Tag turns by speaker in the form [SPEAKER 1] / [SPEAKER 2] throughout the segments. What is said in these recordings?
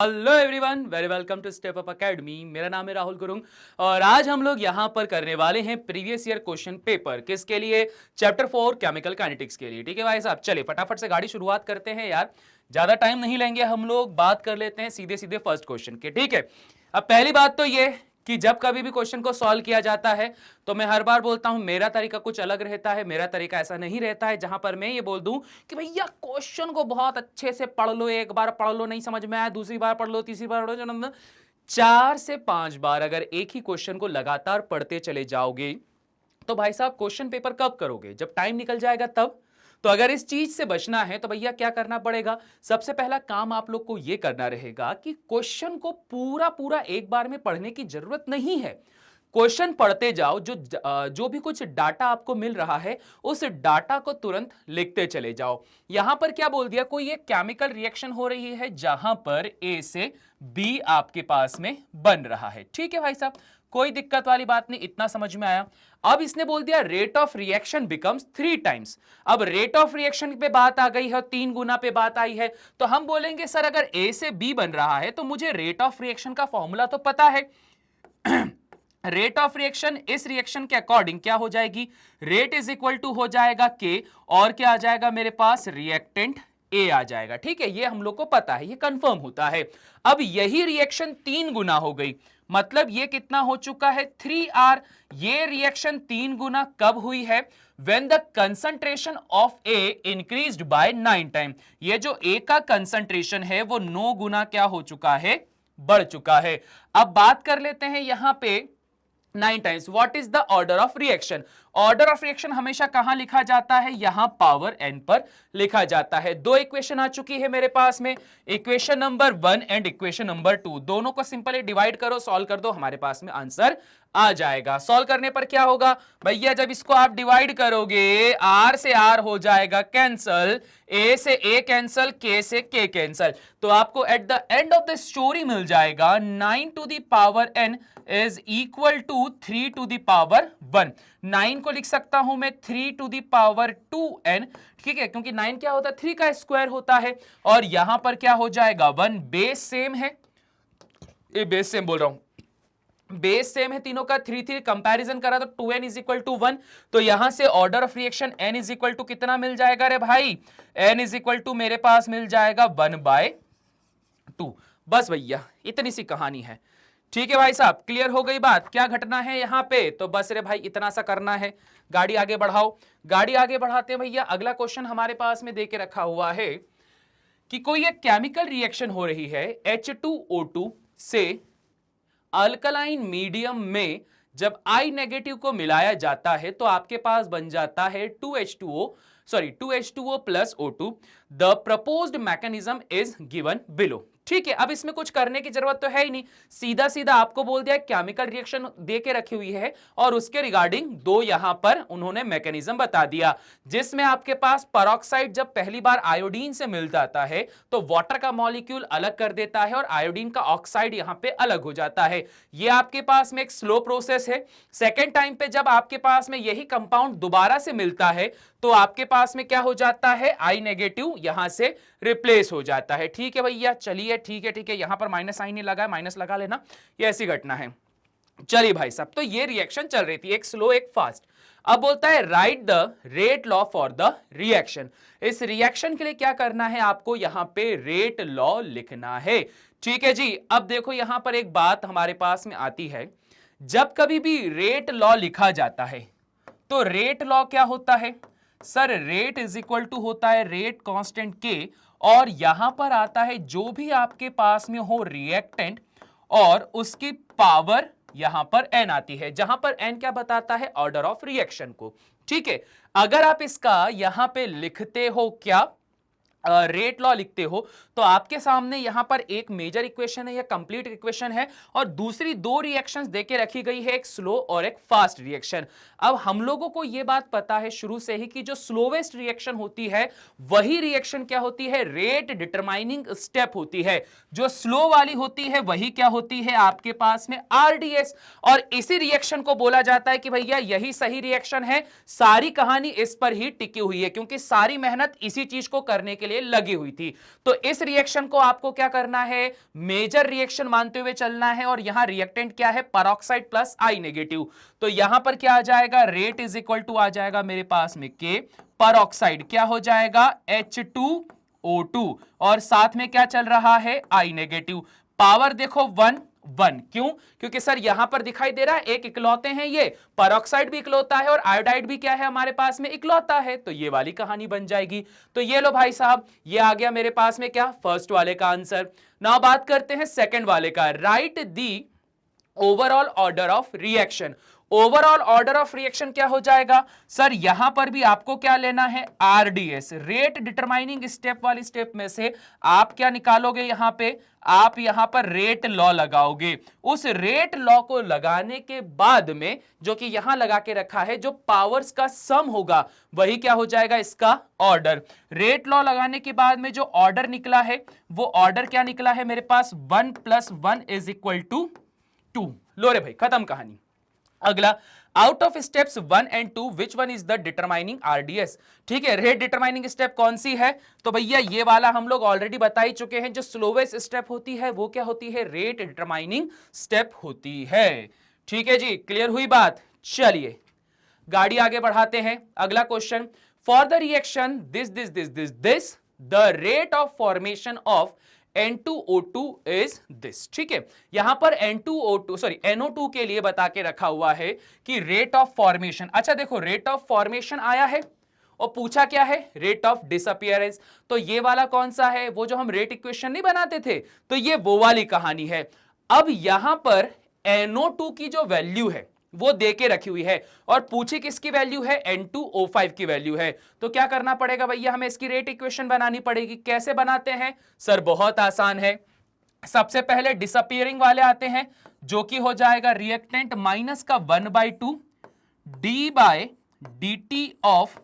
[SPEAKER 1] Hello everyone, very welcome to Step Up Academy. मेरा नाम है राहुल गुरुंग और आज हम लोग यहां पर करने वाले हैं प्रीवियस ईयर क्वेश्चन पेपर। किसके लिए? चैप्टर 4 केमिकल काइनेटिक्स के लिए। ठीक है भाई साहब, चलिए फटाफट से गाड़ी शुरुआत करते हैं यार, ज्यादा टाइम नहीं लेंगे हम लोग, बात कर लेते हैं सीधे सीधे फर्स्ट क्वेश्चन के। ठीक है, अब पहली बात तो ये कि जब कभी भी क्वेश्चन को सॉल्व किया जाता है तो मैं हर बार बोलता हूं मेरा तरीका कुछ अलग रहता है। मेरा तरीका ऐसा नहीं रहता है जहां पर मैं ये बोल दूं कि भैया क्वेश्चन को बहुत अच्छे से पढ़ लो, एक बार पढ़ लो नहीं समझ में आया दूसरी बार पढ़ लो, तीसरी बार पढ़ लो, 4 से 5 बार अगर एक ही क्वेश्चन को लगातार पढ़ते चले जाओगे तो भाई साहब क्वेश्चन पेपर कब करोगे? जब टाइम निकल जाएगा तब। तो अगर इस चीज से बचना है तो भैया क्या करना पड़ेगा? सबसे पहला काम आप लोग को यह करना रहेगा कि क्वेश्चन को पूरा पूरा एक बार में पढ़ने की जरूरत नहीं है। क्वेश्चन पढ़ते जाओ, जो भी कुछ डाटा आपको मिल रहा है उस डाटा को तुरंत लिखते चले जाओ। यहां पर क्या बोल दिया, कोई एक केमिकल रिएक्शन हो रही है जहां पर ए से बी आपके पास में बन रहा है। ठीक है भाई साहब, कोई दिक्कत वाली बात नहीं, इतना समझ में आया। अब इसने बोल दिया rate of reaction becomes 3 times. अब रेट ऑफ रिएक्शन पे बात आ गई है, 3 गुना पे बात आई है, तो हम बोलेंगे सर अगर ए से बी बन रहा है तो मुझे रेट ऑफ रिएक्शन का फॉर्मूला तो पता है। रेट ऑफ रिएक्शन इस रिएक्शन के अकॉर्डिंग क्या हो जाएगी? रेट इज इक्वल टू हो जाएगा के, और क्या आ जाएगा मेरे पास? रिएक्टेंट ए आ जाएगा। ठीक है, ये हम लोग को पता है, ये कंफर्म होता है। अब यही रिएक्शन 3 गुना हो गई, मतलब ये कितना हो चुका है? 3R। ये रिएक्शन 3 गुना कब हुई है? When the concentration of A increased by 9 time. ये जो A का कंसंट्रेशन है वो 9 गुना क्या हो चुका है? बढ़ चुका है। अब बात कर लेते हैं यहां पे 9 times. What is the order of reaction? Order of reaction हमेशा कहां लिखा जाता है? यहां पावर n पर लिखा जाता है। 2 इक्वेशन आ चुकी है मेरे पास में, equation number 1 and equation number 2। दोनों को सिंपली डिवाइड करो, सॉल्व कर दो, हमारे पास में आंसर आ जाएगा। सॉल्व करने पर क्या होगा भैया? जब इसको आप डिवाइड करोगे, r से r हो जाएगा कैंसल, a से a कैंसल, k से k कैंसल, तो आपको at the end of the story मिल जाएगा 9 to the power n is equal to 3 to the power 1। 9 को लिख सकता हूं मैं 3 टू द पावर 2n। ठीक है, क्योंकि 9 क्या होता है? 3 का स्क्वायर होता है, और यहां पर क्या हो जाएगा? 1। बेस सेम है, ये बेस सेम बोल रहा हूं, बेस सेम है तीनों का। 3 3 कंपैरिजन करा तो 2n इज इक्वल टू 1, तो यहां से order of reaction n is equal to कितना मिल जाएगा रे भाई? n इज इक्वल टू मेरे पास मिल जाएगा 1/2। बस भैया इतनी सी कहानी है। ठीक है भाई साहब, क्लियर हो गई बात? क्या घटना है यहां पे? तो बस रे भाई इतना सा करना है। गाड़ी आगे बढ़ाओ। गाड़ी आगे बढ़ाते हैं भैया, अगला क्वेश्चन हमारे पास में दे के रखा हुआ है कि कोई एक केमिकल रिएक्शन हो रही है H2O2 से अल्कलाइन मीडियम में जब I नेगेटिव को मिलाया जाता है तो आपके पास बन जाता है 2H2O plus O2। The proposed mechanism is given below. ठीक है, अब इसमें कुछ करने की जरूरत तो है ही नहीं, सीधा सीधा आपको बोल दिया केमिकल रिएक्शन दे के रखी हुई है और उसके रिगार्डिंग 2 यहां पर उन्होंने मैकेनिज्म बता दिया, जिसमें आपके पास पेरोक्साइड जब पहली बार आयोडीन से मिल जाता है तो वाटर का मॉलिक्यूल अलग कर देता है और आयोडीन का ऑक्साइड यहां पे अलग हो जाता है। ये आपके पास में एक स्लो प्रोसेस है। सेकेंड टाइम पे जब आपके पास में यही कंपाउंड दोबारा से मिलता है तो आपके पास में क्या हो जाता है? I नेगेटिव यहां से रिप्लेस हो जाता है। ठीक है भैया, चलिए ठीक है, यहां पर माइनस साइन नहीं लगा है, माइनस लगा लेना, ये ऐसी घटना है। चलिए भाई साहब, तो ये रिएक्शन चल रही थी, एक स्लो एक फास्ट। अब बोलता है write the rate law for the reaction. इस रिएक्शन के लिए क्या करना है आपको? यहां पे रेट लॉ लिखना है। ठीक है जी, अब देखो यहां पर एक बात हमारे पास में आती है, जब कभी भी रेट लॉ लिखा जाता है तो रेट लॉ क्या होता है sir? Rate is equal to होता है रेट कांस्टेंट के, और यहां पर आता है जो भी आपके पास में हो रिएक्टेंट और उसकी पावर यहां पर n आती है, जहां पर n क्या बताता है? ऑर्डर ऑफ रिएक्शन को। ठीक है, अगर आप इसका यहां पे लिखते हो क्या? रेट लॉ लिखते हो तो आपके सामने यहां पर एक मेजर इक्वेशन है या कंप्लीट इक्वेशन है और दूसरी 2 रिएक्शंस देके रखी गई है, एक स्लो और एक फास्ट रिएक्शन। अब हम लोगों को यह बात पता है शुरू से ही कि जो स्लोवेस्ट रिएक्शन होती है वही रिएक्शन क्या होती है? रेट डिटरमाइनिंग स्टेप होती है। जो स्लो वाली होती है वही क्या होती है? आपके पास में RDS। और इसी रिएक्शन को बोला जाता है कि भैया यही सही रिएक्शन है, सारी कहानी इस पर ही टिकी हुई है, क्योंकि सारी मेहनत इसी चीज को करने के लिए लगी हुई थी। तो इस रिएक्शन को आपको क्या करना है, मेजर रिएक्शन मानते हुए चलना है। और यहां रिएक्टेंट क्या है, पेरोक्साइड प्लस आई नेगेटिव। तो यहां पर क्या आ जाएगा, रेट इज इक्वल टू आ जाएगा मेरे पास में के, पेरोक्साइड क्या हो जाएगा H2O2, और साथ में क्या चल रहा है, आई नेगेटिव। पावर देखो 1 1, क्यों, क्योंकि सर यहां पर दिखाई दे रहा है एक इकलौते हैं, ये पेरोक्साइड भी इकलौता है और आयोडाइड भी क्या है हमारे पास में, इकलौता है। तो ये वाली कहानी बन जाएगी। तो ये लो भाई साहब, ये आ गया मेरे पास में क्या, फर्स्ट वाले का आंसर। नाउ बात करते हैं सेकंड वाले का। Right the overall order of reaction. Overall order of reaction क्या हो जाएगा सर, यहां पर भी आपको क्या लेना है, आरडीएस, रेट डिटरमाइनिंग स्टेप वाली स्टेप में से आप क्या निकालोगे, यहां पे आप यहां पर रेट लॉ लगाओगे। उस रेट लॉ को लगाने के बाद में जो कि यहां लगा के रखा है, जो पावर्स का सम होगा वही क्या हो जाएगा, इसका ऑर्डर। रेट लॉ लगाने के बाद में जो ऑर्डर निकला है, वो ऑर्डर क्या निकला है मेरे पास, 1 + 1 = 2। लो रे भाई, खत्म कहानी। अगला, out of steps 1 and 2 which one is the determining RDS. ठीक है, रेट डिटरमाइनिंग स्टेप कौन सी है, तो भैया ये वाला हम लोग ऑलरेडी बता ही चुके हैं। जो स्लोवेस्ट स्टेप होती है वो क्या होती है, रेट डिटरमाइनिंग स्टेप होती है। ठीक है जी, क्लियर हुई बात। चलिए गाड़ी आगे बढ़ाते हैं। अगला question, for the reaction this the rate of formation of N2O2 is this। ठीक है, यहां पर NO2 के लिए बता के रखा हुआ है कि रेट ऑफ फॉर्मेशन। अच्छा देखो, रेट ऑफ फॉर्मेशन आया है और पूछा क्या है, रेट ऑफ डिसअपियरेंस। तो ये वाला कौन सा है, वो जो हम रेट इक्वेशन नहीं बनाते थे, तो ये वो वाली कहानी है। अब यहां पर NO2 की जो वैल्यू है वो दे के रखी हुई है और पूछी किसकी वैल्यू है, N2O5 की वैल्यू है। तो क्या करना पड़ेगा भैया, हमें इसकी रेट इक्वेशन बनानी पड़ेगी। कैसे बनाते हैं सर, बहुत आसान है। सबसे पहले डिसअपियरिंग वाले आते हैं, जो कि हो जाएगा रिएक्टेंट माइनस का 1/2 d/dt of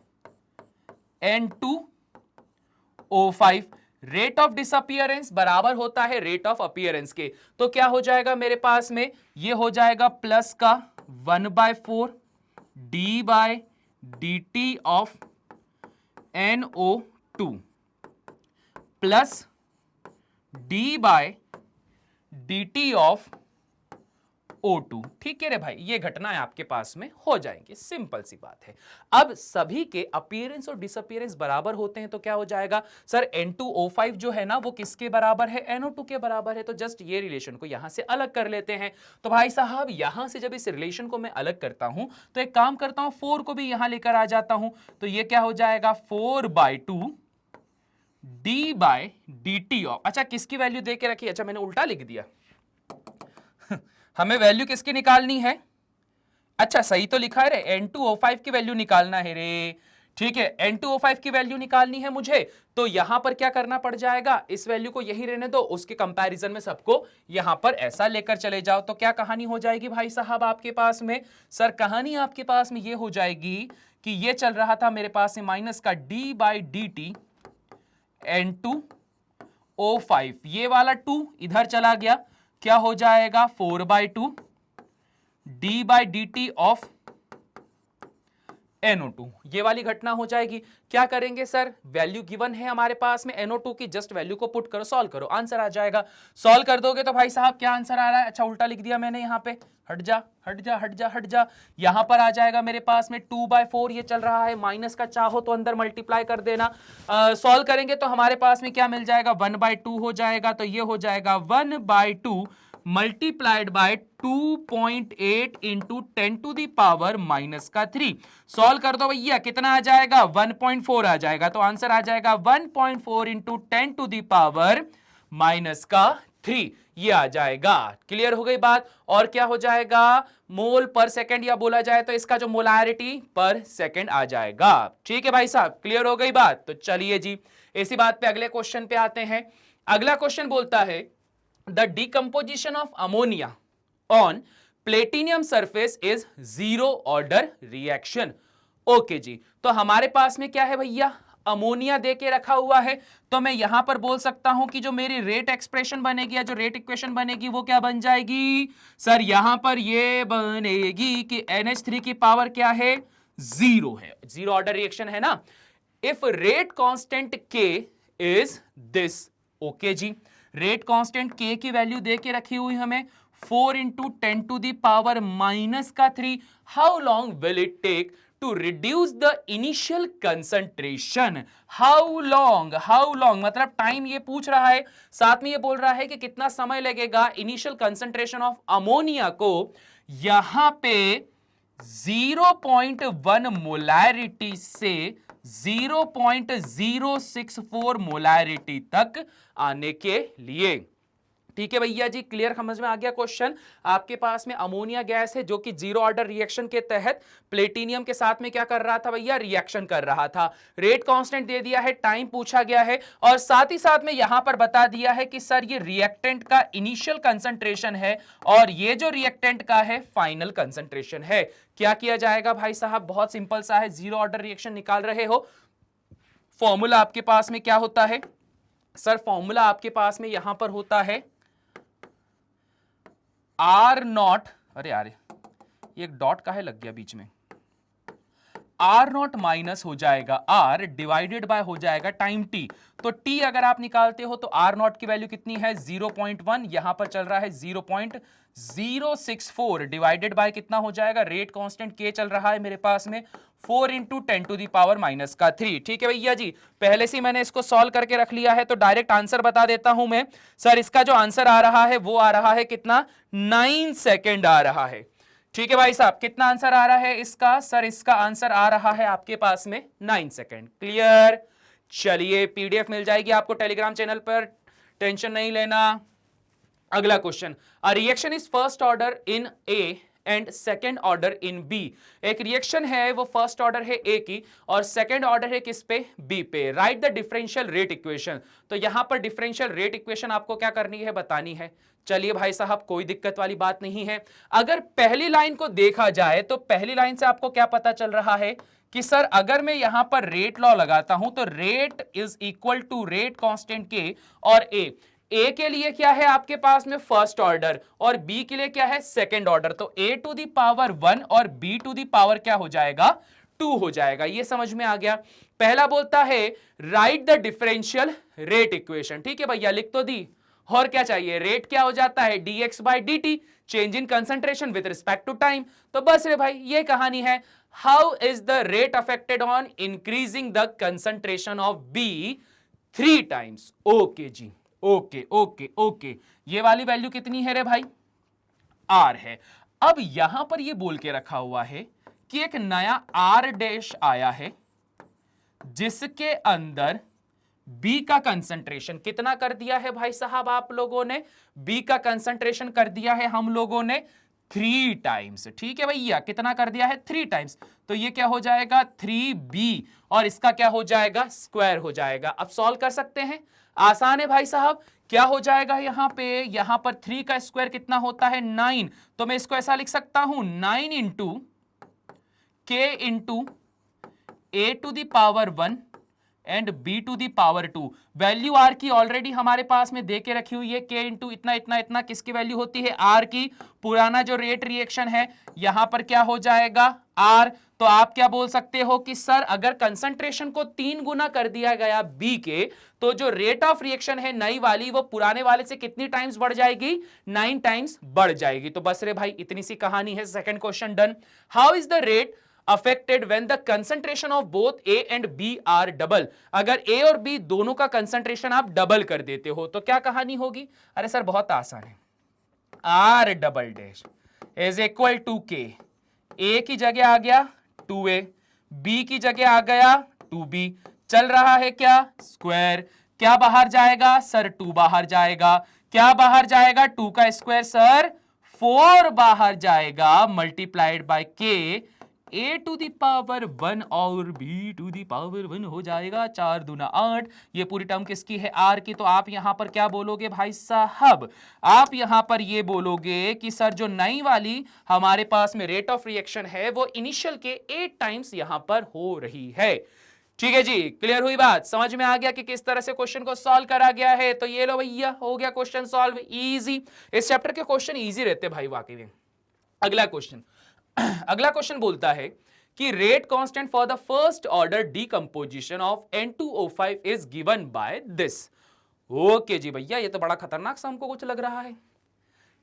[SPEAKER 1] N2O5। Rate of disappearance बराबर होता है रेट ऑफ अपीयरेंस के। तो क्या हो जाएगा मेरे पास में, ये हो जाएगा प्लस का 1/4 d/dt of NO2 plus d/dt of O2। ठीक है रे भाई, ये घटनाएं आपके पास में हो जाएंगी, सिंपल सी बात है। अब सभी के अपीयरेंस और डिसअपीयरेंस बराबर होते हैं तो क्या हो जाएगा सर, N2O5 जो है ना वो किसके बराबर है, NO2 के बराबर है। तो जस्ट ये रिलेशन को यहां से अलग कर लेते हैं। तो भाई साहब यहां से जब इस रिलेशन को मैं अलग करता हूं तो एक काम करता हूं, 4 को भी यहां लेकर आ जाता हूं। तो ये क्या हो जाएगा, 4/2 d/dt ऑफ, अच्छा किसकी वैल्यू दे के रखी, अच्छा मैंने उल्टा लिख दिया हमें वैल्यू किसकी निकालनी है, अच्छा सही तो लिखा है रे, N2O5 की वैल्यू निकालना है रे। ठीक है, N2O5 की वैल्यू निकालनी है मुझे। तो यहां पर क्या करना पड़ जाएगा, इस वैल्यू को यही रहने दो, उसके कंपैरिजन में सबको यहां पर ऐसा लेकर चले जाओ। तो क्या कहानी हो जाएगी भाई साहब आपके पास में, सर कहानी आपके पास में ये हो जाएगी कि ये चल रहा था मेरे पास में माइनस का d/dt N2O5, ये वाला 2 इधर चला गया, क्या हो जाएगा 4/2 d/dt ऑफ NO2, ये वाली घटना हो जाएगी। क्या करेंगे सर, वैल्यू गिवन है हमारे पास में NO2 की, जस्ट वैल्यू को पुट करो, सॉल्व करो, आंसर आ जाएगा। सॉल्व कर दोगे तो भाई साहब क्या आंसर आ रहा है, अच्छा उल्टा लिख दिया मैंने यहां पे, हट जा हट जा हट जा हट जा। यहां पर आ जाएगा मेरे पास में 2/4, ये चल रहा है माइनस का, चाहो तो अंदर मल्टीप्लाई कर देना। सॉल्व करेंगे तो हमारे पास में क्या मिल जाएगा, 1/2 हो जाएगा। तो ये हो जाएगा 1/2 मल्टीप्लाइड बाय 2.8 इंटू 10⁻³ सॉल्व कर दो भैया, कितना आ जाएगा 1.4 आ जाएगा। तो आंसर आ जाएगा 1.4 इंटू 10⁻³ ये आ जाएगा। क्लियर हो गई बात। और क्या हो जाएगा, मोल पर सेकंड, या बोला जाए तो इसका जो मोलारिटी पर सेकंड आ जाएगा। ठीक है भाई साहब, क्लियर हो गई बात। तो चलिए जी इसी बात पे अगले क्वेश्चन पे आते हैं। अगला क्वेश्चन बोलता है the decomposition of ammonia on platinum surface is 0 order reaction. Okay जी, तो हमारे पास में क्या है भैया, अमोनिया दे के रखा हुआ है। तो मैं यहां पर बोल सकता हूं कि जो मेरी रेट एक्सप्रेशन बनेगी या जो रेट इक्वेशन बनेगी वो क्या बन जाएगी सर, यहां पर ये बनेगी कि NH3 की पावर क्या है, 0 है, 0 ऑर्डर रिएक्शन है ना। If rate constant K is this. Okay जी, रेट कांस्टेंट के की वैल्यू दे के रखी हुई हमें 4 into 10⁻³ how long will it take to reduce the initial concentration. How long मतलब टाइम ये पूछ रहा है, साथ में ये बोल रहा है कि कितना समय लगेगा इनिशियल कंसंट्रेशन ऑफ अमोनिया को यहां पे 0.1 मोलैरिटी से 0.064 मोलैरिटी तक आने के लिए। ठीक है भैया जी, क्लियर समझ में आ गया क्वेश्चन। आपके पास में अमोनिया गैस है जो कि जीरो ऑर्डर रिएक्शन के तहत प्लेटिनियम के साथ में क्या कर रहा था भैया, रिएक्शन कर रहा था। रेट कांस्टेंट दे दिया है, टाइम पूछा गया है और साथ ही साथ में यहां पर बता दिया है कि सर ये रिएक्टेंट का इनिशियल कंसंट्रेशन है और ये जो रिएक्टेंट का है फाइनल कंसंट्रेशन है। क्या किया जाएगा भाई साहब, बहुत सिंपल सा है, जीरो ऑर्डर रिएक्शन निकाल रहे हो, फॉर्मूला आपके पास में क्या होता है सर, फॉर्मूला आपके पास में यहां पर होता है R0, अरे यार ये एक डॉट का है लग गया बीच में, R0 माइनस हो जाएगा R डिवाइडेड बाय हो जाएगा टाइम T। तो T अगर आप निकालते हो तो R0 की वैल्यू कितनी है 0.1, यहां पर चल रहा है 0.064 डिवाइडेड बाय कितना हो जाएगा, रेट कांस्टेंट K चल रहा है मेरे पास में 4 इंटू 10⁻³ ठीक है भैया जी। पहले से मैंने इसको सॉल्व करके रख लिया है तो डायरेक्ट आंसर बता देता हूं मैं। सर इसका जो आंसर आ रहा है वो आ रहा है कितना, 9 सेकेंड आ रहा है। ठीक है भाई साहब, कितना आंसर आ रहा है इसका, सर इसका आंसर आ रहा है आपके पास में 9 सेकेंड। क्लियर, चलिए पीडीएफ मिल जाएगी आपको टेलीग्राम चैनल पर, टेंशन नहीं लेना। अगला question, a reaction is first order in A and second order in B. एक रिएक्शन है वो फर्स्ट ऑर्डर है ए की और सेकेंड ऑर्डर है किस पे, बी पे। Right the differential rate equation. तो यहां पर डिफरेंशियल रेट इक्वेशन आपको क्या करनी है, बतानी है। चलिए भाई साहब कोई दिक्कत वाली बात नहीं है। अगर पहली लाइन को देखा जाए तो पहली लाइन से आपको क्या पता चल रहा है कि सर अगर मैं यहां पर रेट लॉ लगाता हूं तो rate is equal to rate constant K और ए के लिए क्या है आपके पास में फर्स्ट ऑर्डर और बी के लिए क्या है सेकंड ऑर्डर। तो a टू दी पावर 1 और b टू दी पावर क्या हो जाएगा, 2 हो जाएगा। ये समझ में आ गया। पहला बोलता है write the differential rate equation. ठीक है भैया, लिख तो दी, और क्या चाहिए, रेट क्या हो जाता है dx by dt, change in concentration with respect to time. तो बस रे भाई ये कहानी है। How is the rate affected on increasing the concentration of b 3 times. Okay जी, ओके ओके ओके, ये वाली वैल्यू कितनी है रे भाई, R है। अब यहां पर ये बोल के रखा हुआ है कि एक नया R डैश आया है जिसके अंदर B का कंसंट्रेशन कितना कर दिया है भाई साहब आप लोगों ने, B का कंसंट्रेशन कर दिया है हम लोगों ने 3 टाइम्स। ठीक है भैया, कितना कर दिया है, 3 टाइम्स। तो ये क्या हो जाएगा 3B और इसका क्या हो जाएगा, स्क्वायर हो जाएगा। अब सॉल्व कर सकते हैं, आसान है भाई साहब। क्या हो जाएगा यहां पर 3 का स्क्वायर कितना होता है 9। तो मैं इसको ऐसा लिख सकता हूं 9 into K into A to the power 1 and b to the power 2। Value r की ऑलरेडी हमारे पास में दे के रखी हुई है, k इंटू इतना इतना इतना किसकी वैल्यू होती है, r की। पुराना जो रेट रिएक्शन है यहां पर क्या हो जाएगा r। तो आप क्या बोल सकते हो कि सर अगर कंसंट्रेशन को 3 गुना कर दिया गया b के, तो जो रेट ऑफ रिएक्शन है नई वाली वो पुराने वाले से कितनी टाइम्स बढ़ जाएगी, 9 टाइम्स बढ़ जाएगी। तो बस रे भाई इतनी सी कहानी है। Second question done. How is the rate affected when the concentration of both A and B are double। अगर A और B दोनों का कंसंट्रेशन आप डबल कर देते हो तो क्या कहानी होगी। अरे सर बहुत आसान है, R double dash is equal to K। A की जगह आ गया 2A, B की जगह आ गया 2B, चल रहा है क्या स्क्वायर। क्या बाहर जाएगा सर, 2 बाहर जाएगा। क्या बाहर जाएगा, 2 का स्क्वायर सर 4 बाहर जाएगा, multiplied by K a to the power 1 और b टू दी पावर 1 हो जाएगा, 4 दूना 8। ये पूरी टर्म किसकी है, r की। तो आप यहां पर क्या बोलोगे भाई साहब, आप यहां पर ये बोलोगे कि सर जो नई वाली हमारे पास में रेट ऑफ रिएक्शन है वो इनिशियल के 8 टाइम्स यहां पर हो रही है। ठीक है जी, क्लियर हुई बात, समझ में आ गया कि किस तरह से क्वेश्चन को सॉल्व करा गया है। तो ये लो भैया हो गया क्वेश्चन सॉल्व, इजी। इस चैप्टर के क्वेश्चन इजी रहते भाई वाकई में। अगला क्वेश्चन बोलता है कि rate constant for the first order decomposition of N2O5 is given by this. Okay जी भैया, ये तो बड़ा खतरनाक सा हमको कुछ लग रहा है।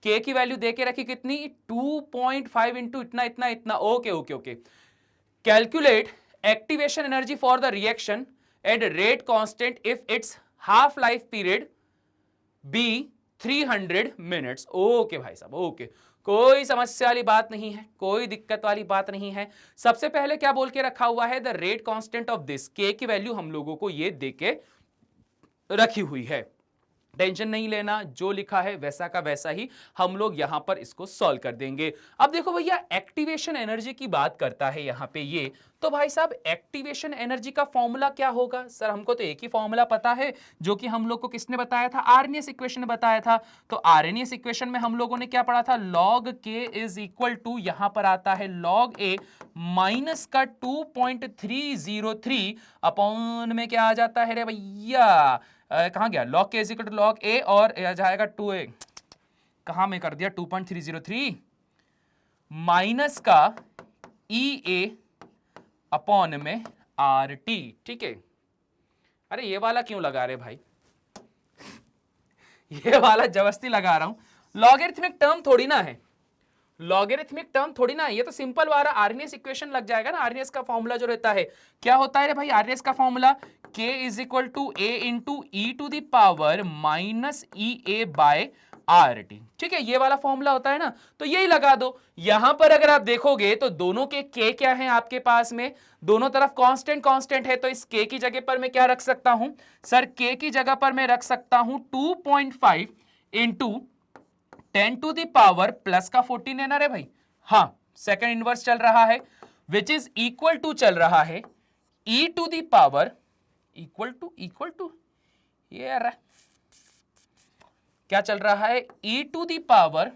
[SPEAKER 1] के की वैल्यू देके रखी कितनी, 2.5 इंटू इतना इतना इतना। Okay okay okay. Calculate activation energy for the reaction at rate constant if its half life period be 300 minutes. Okay भाई साहब, ओके, कोई समस्या वाली बात नहीं है, कोई दिक्कत वाली बात नहीं है। सबसे पहले क्या बोल के रखा हुआ है, the rate constant of this, के की वैल्यू हम लोगों को ये देके रखी हुई है। टेंशन नहीं लेना, जो लिखा है वैसा का वैसा ही हम लोग यहां पर इसको सॉल्व कर देंगे। अब देखो भैया, एक्टिवेशन एनर्जी की बात करता है यहां पे ये, तो भाई साहब एक्टिवेशन एनर्जी का फॉर्मूला क्या होगा? सर हमको तो एक ही फॉर्मूला पता है, जो कि हम लोग को किसने बताया था, आर्नियस इक्वेशन ने बताया था। तो आर्नियस इक्वेशन में हम लोगों ने क्या पढ़ा था, लॉग के इज इक्वल टू, यहां पर आता है लॉग ए माइनस का 2.303 अपॉन में क्या आ जाता है रे भैया, कहां गया, लॉग के इज इक्वल टू लॉग ए और जाएगा 2a, कहां में कर दिया 2.303 माइनस का ई ए अपॉन में आर टी। ठीक है, अरे ये वाला क्यों लगा रहे भाई, ये वाला जबरदस्ती लगा रहा हूं, लॉगरिथमिक टर्म थोड़ी ना है, लॉगरिथमिक टर्म थोड़ी ना है, ये तो सिंपल वाला आर्नियस इक्वेशन लग जाएगा ना। आर्नियस का फॉर्मूला जो रहता है क्या होता है रे भाई, आर्नियस का formula k is equal to a into e to the power minus E A by R T. ठीक है, ये वाला फॉर्मूला होता है ना, तो यही लगा दो। यहां पर अगर आप देखोगे तो दोनों के k क्या है आपके पास में, दोनों तरफ कांस्टेंट कांस्टेंट है, तो इस k की जगह पर मैं क्या रख सकता हूं सर, k की जगह पर मैं रख सकता हूं 2.5 into 10 to the power plus का 14 है ना रे भाई, हाँ सेकंड इनवर्स चल रहा है, विच इज इक्वल टू चल रहा है e to the power equal to ये रहा, क्या चल रहा है, e to the power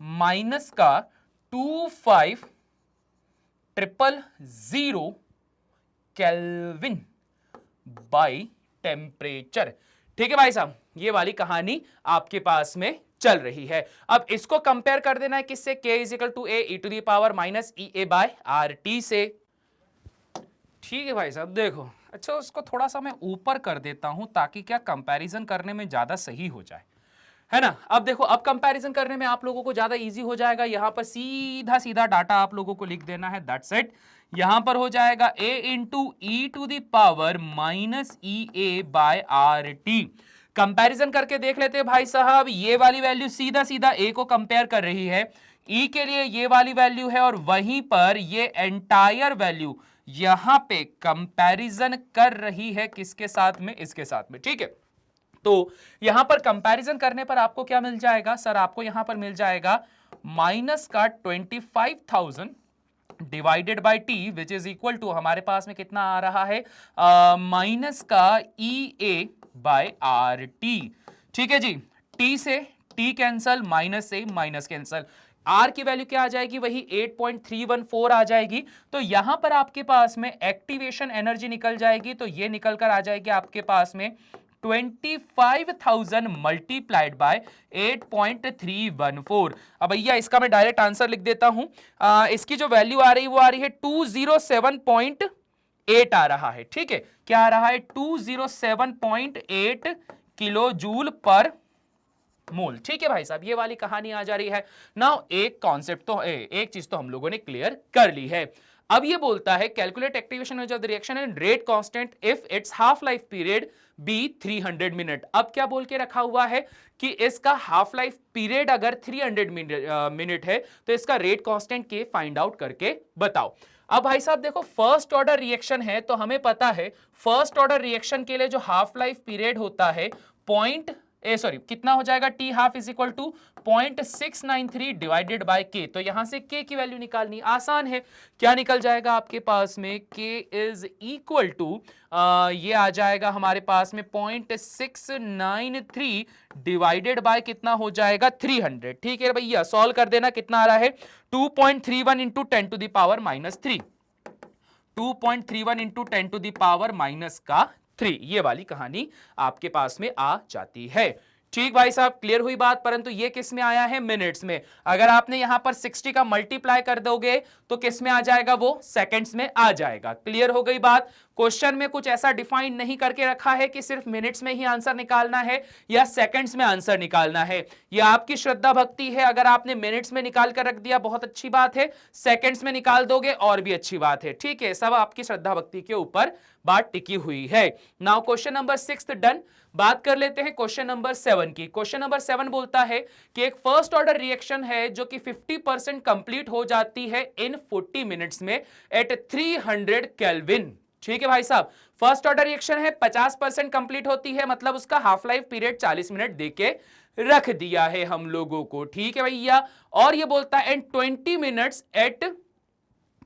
[SPEAKER 1] minus का 25,000 केल्विन बाय टेम्परेचर। ठीक है भाई साहब, ये वाली कहानी आपके पास में चल रही है। अब इसको कंपेयर कर देना है किससे, k is equal to A e to the power minus E A by R T से। ठीक है भाई साहब, देखो अच्छा उसको थोड़ा सा मैं ऊपर कर देता हूं ताकि क्या कंपैरिजन करने में ज्यादा सही हो जाए, है ना। अब देखो, अब कंपैरिजन करने में आप लोगों को ज्यादा इजी हो जाएगा। यहां पर सीधा सीधा डाटा आप लोगों को लिख देना है, दैट्स इट। यहां पर हो जाएगा a into e to the power minus E A by R T. Comparison करके देख लेते हैं भाई साहब, ये वाली वैल्यू सीधा सीधा a को कंपेयर कर रही है, e के लिए ये वाली वैल्यू है, और वहीं पर ये एंटायर वैल्यू यहां पे कंपैरिजन कर रही है किसके साथ में, इसके साथ में। ठीक है, तो यहां पर कंपैरिजन करने पर आपको क्या मिल जाएगा सर, आपको यहां पर मिल जाएगा माइनस का 25,000 divided by T, which is equal to हमारे पास में कितना आ रहा है, माइनस का E A by R T. ठीक है जी, टी से टी कैंसल, माइनस से माइनस कैंसल, आर की वैल्यू क्या आ जाएगी, वही 8.314 आ जाएगी। तो यहां पर आपके पास में एक्टिवेशन एनर्जी निकल जाएगी, तो ये निकल कर आ जाएगी आपके पास में 25,000 मल्टीप्लाइड बाय 8.314। अब भैया इसका मैं डायरेक्ट आंसर लिख देता हूं, इसकी जो वैल्यू आ रही वो आ रही है 207.8 आ रहा है। ठीक है, क्या आ रहा है, 207.8 किलो जूल पर मोल। ठीक है भाई साहब, ये वाली कहानी आ जा रही है। नाउ एक कॉन्सेप्ट तो एक चीज तो हम लोगों ने क्लियर कर ली है। अब ये बोलता है calculate activation of the reaction and rate constant if its half life period be 300 minute. अब क्या बोल के रखा हुआ है कि इसका हाफ लाइफ पीरियड अगर 300 मिनट है तो इसका रेट कांस्टेंट के फाइंड आउट करके बताओ। अब भाई साहब देखो, फर्स्ट ऑर्डर रिएक्शन है तो हमें पता है फर्स्ट ऑर्डर रिएक्शन के लिए जो हाफ लाइफ पीरियड होता है कितना हो जाएगा, T half is equal to 0.693 divided by K. तो यहां से के की वैल्यू निकालनी आसान है, क्या निकल जाएगा आपके पास में, के इज इक्वल टू ये आ जाएगा हमारे पास में 0.693 डिवाइडेड बाय कितना हो जाएगा 300। ठीक है भैया, सॉल्व कर देना, कितना आ रहा है 2.31 into 10 to the power minus 3, 2.31 into 10 to the power minus का 3। ये वाली कहानी आपके पास में आ जाती है। ठीक भाई साहब, क्लियर हुई बात। परंतु ये किस में आया है? मिनट्स में। अगर आपने यहां पर 60 का मल्टीप्लाई कर दोगे तो किस में आ जाएगा? वो सेकंड्स में आ जाएगा। क्लियर हो गई बात। क्वेश्चन में कुछ ऐसा डिफाइन नहीं करके रखा है कि सिर्फ मिनट्स में ही आंसर निकालना है या सेकंड्स में आंसर निकालना है। यह आपकी श्रद्धा भक्ति है। अगर आपने मिनट्स में निकाल कर रख दिया बहुत अच्छी बात है, सेकंड्स में निकाल दोगे और भी अच्छी बात है। ठीक है, सब आपकी श्रद्धा भक्ति के ऊपर बात टिकी हुई है। Now question number 6 done. बात कर लेते हैं क्वेश्चन नंबर 7 की। क्वेश्चन नंबर 7 बोलता है कि एक फर्स्ट ऑर्डर रिएक्शन है जो कि 50% कंप्लीट हो जाती है इन 40 मिनट्स में एट 300 केल्विन। ठीक है भाई साहब, फर्स्ट ऑर्डर रिएक्शन है, 50% कंप्लीट होती है, मतलब उसका हाफ लाइफ पीरियड 40 मिनट देके रख दिया है हम लोगों को। ठीक है भैया, और ये बोलता है and 20 minutes at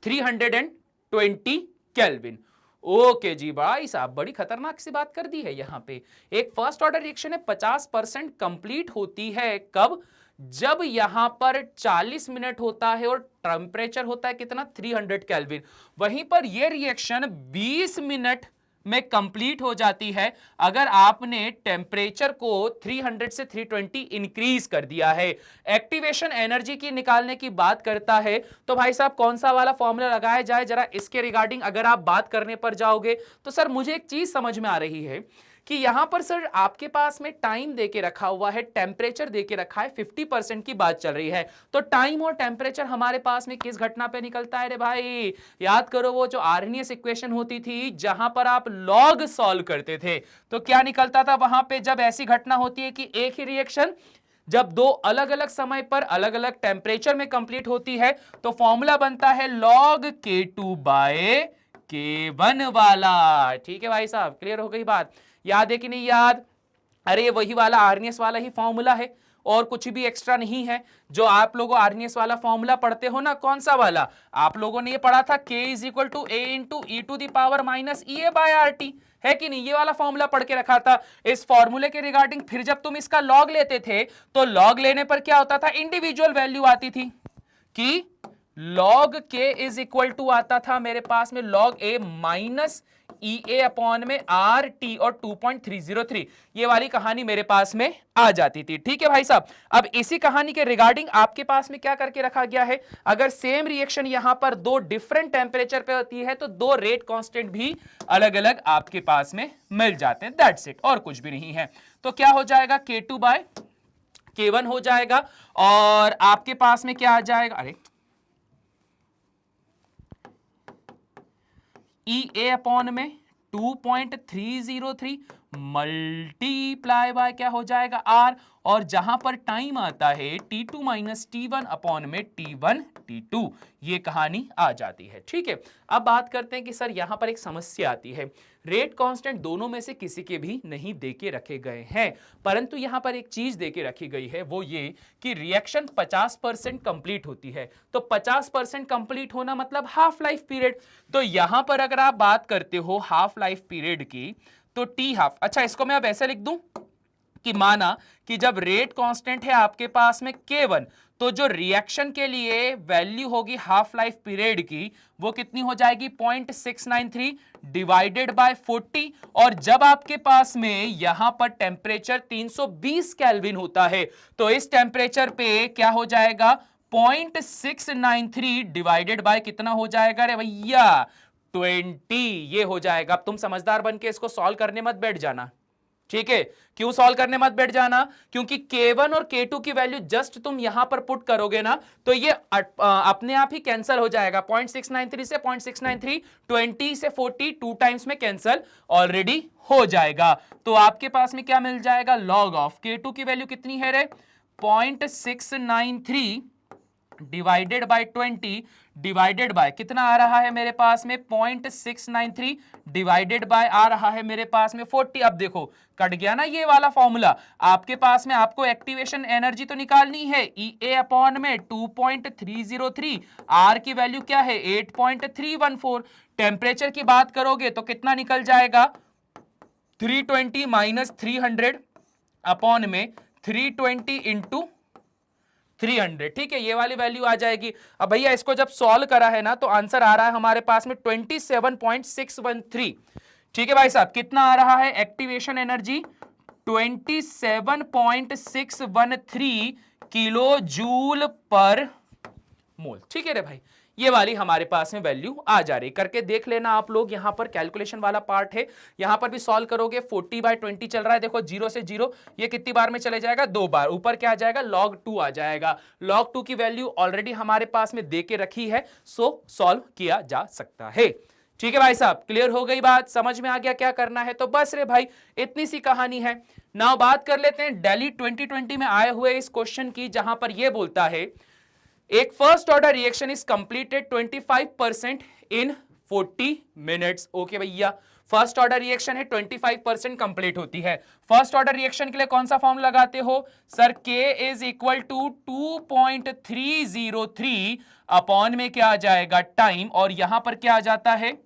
[SPEAKER 1] 320 kelvin. Okay जी भाई साहब, बड़ी खतरनाक सी बात कर दी है यहां पे। एक फर्स्ट ऑर्डर रिएक्शन है 50% कंप्लीट होती है, कब? जब यहां पर 40 मिनट होता है और टेम्परेचर होता है कितना? 300 केल्विन। वहीं पर यह रिएक्शन 20 मिनट में कंप्लीट हो जाती है अगर आपने टेम्परेचर को 300 से 320 इंक्रीज कर दिया है। एक्टिवेशन एनर्जी की निकालने की बात करता है तो भाई साहब कौन सा वाला फॉर्मूला लगाया जाए, जरा इसके रिगार्डिंग अगर आप बात करने पर जाओगे तो सर मुझे एक चीज समझ में आ रही है कि यहां पर सर आपके पास में टाइम देके रखा हुआ है, टेम्परेचर देके रखा है, 50% की बात चल रही है। तो टाइम और टेम्परेचर हमारे पास में किस घटना पे निकलता है रे भाई? याद करो वो जो आर्नियस इक्वेशन होती थी जहां पर आप लॉग सॉल्व करते थे, तो क्या निकलता था वहां पे? जब ऐसी घटना होती है कि एक ही रिएक्शन जब दो अलग अलग समय पर अलग अलग टेम्परेचर में कंप्लीट होती है तो फॉर्मूला बनता है log K2 बाय K1 वाला। ठीक है भाई साहब, क्लियर हो गई बात? याद है कि नहीं याद? अरे वही वाला आर्नियस वाला ही फॉर्मूला है और कुछ भी एक्स्ट्रा नहीं है। जो आप लोगों आर्नियस वाला फॉर्मूला पढ़ते हो ना, कौन सा वाला? आप लोगों ने ये पढ़ा था K is equal to A into e to the power minus EA by RT, है कि नहीं? ये वाला फॉर्मूला पढ़ के रखा था। इस फॉर्मूले के रिगार्डिंग फिर जब तुम इसका लॉग लेते थे तो लॉग लेने पर क्या होता था? इंडिविजुअल वैल्यू आती थी कि log K is equal to आता था मेरे पास में log A minus EA upon में RT और 2.303। ये वाली कहानी मेरे पास में आ जाती थी। ठीक है भाई साहब, अब इसी कहानी के रिगार्डिंग आपके पास में क्या करके रखा गया है? अगर सेम रिएक्शन यहां पर दो डिफरेंट टेम्परेचर पे होती है तो दो रेट कांस्टेंट भी अलग अलग आपके पास में मिल जाते हैं। दैट्स इट, और कुछ भी नहीं है। तो क्या हो जाएगा? K2 बाय K1 हो जाएगा और आपके पास में क्या आ जाएगा? अरे EA अपॉन में 2.303 मल्टीप्लाई बाय क्या हो जाएगा? R, और जहां पर टाइम आता है T2 माइनस T1 अपॉन में T1 T2। ये कहानी आ जाती है। ठीक है, अब बात करते हैं कि सर यहां पर एक समस्या आती है। रेट कांस्टेंट दोनों में से किसी के भी नहीं देके रखे गए हैं, परंतु यहां पर एक चीज देके रखी गई है, वो ये कि रिएक्शन 50% कंप्लीट होती है। तो 50% कंप्लीट होना मतलब हाफ लाइफ पीरियड। तो यहां पर अगर आप बात करते हो हाफ लाइफ पीरियड की तो T हाफ, अच्छा इसको मैं अब ऐसे लिख दूं कि माना कि जब रेट कांस्टेंट है आपके पास में K1 तो जो रिएक्शन के लिए वैल्यू होगी हाफ लाइफ पीरियड की वो कितनी हो जाएगी? 0.693 डिवाइडेड बाय 40। और जब आपके पास में यहां पर टेम्परेचर 320 केल्विन होता है तो इस टेम्परेचर पे क्या हो जाएगा? 0.693 डिवाइडेड बाय कितना हो जाएगा रे भैया? 20। ये हो जाएगा। अब तुम समझदार बन के इसको सॉल्व करने मत बैठ जाना। ठीक है, क्यों सॉल्व करने मत बैठ जाना? क्योंकि K1 और K2 की वैल्यू जस्ट तुम यहां पर पुट करोगे ना तो ये अपने आप ही कैंसिल हो जाएगा। 0.693 से 0.693, 20 से 40 2 टाइम्स में कैंसिल ऑलरेडी हो जाएगा। तो आपके पास में क्या मिल जाएगा? लॉग ऑफ K2 की वैल्यू कितनी है रे? 0.693 डिवाइडेड बाय 20 डिवाइडेड बाय कितना आ रहा है मेरे पास में? 0.693 डिवाइडेड बाय आ रहा है मेरे पास में 40। अब देखो कट गया ना ये वाला फॉर्मूला। आपके पास में आपको एक्टिवेशन एनर्जी तो निकालनी है, EA अपॉन में 2.303, R की वैल्यू क्या है? 8.314। टेम्परेचर की बात करोगे तो कितना निकल जाएगा? 320 माइनस 300 अपॉन में 320 इंटू 300। ठीक है, ये वाली वैल्यू आ जाएगी। अब भैया इसको जब सॉल्व करा है ना तो आंसर आ रहा है हमारे पास में 27.613। ठीक है भाई साहब, कितना आ रहा है? एक्टिवेशन एनर्जी 27.613 किलो जूल पर मोल। ठीक है रे भाई, ये वाली हमारे पास में वैल्यू आ जा रही, करके देख लेना आप लोग। यहां पर कैलकुलेशन वाला पार्ट है, यहां पर भी सॉल्व करोगे। 40/20 चल रहा है, देखो 0 से 0 ये कितनी बार में चले जाएगा, 2 बार। ऊपर क्या आ जाएगा, log 2 आ जाएगा। log 2 की वैल्यू ऑलरेडी हमारे पास में दे के रखी है, सो सॉल्व किया जा सकता है। ठीक है भाई साहब, क्लियर हो गई बात, समझ में आ गया क्या करना है। तो बस रे भाई इतनी सी कहानी है। नाउ बात कर लेते हैं दिल्ली 2020 में आए हुए इस क्वेश्चन की, जहां पर यह बोलता है एक first order reaction is completed 25% in 40 minutes. Okay भैया, फर्स्ट ऑर्डर रिएक्शन है 25% कंप्लीट होती है। फर्स्ट ऑर्डर रिएक्शन के लिए कौन सा फॉर्म लगाते हो sir, K is equal to 2.303 upon में क्या आ जाएगा टाइम, और यहां पर क्या आ जाता है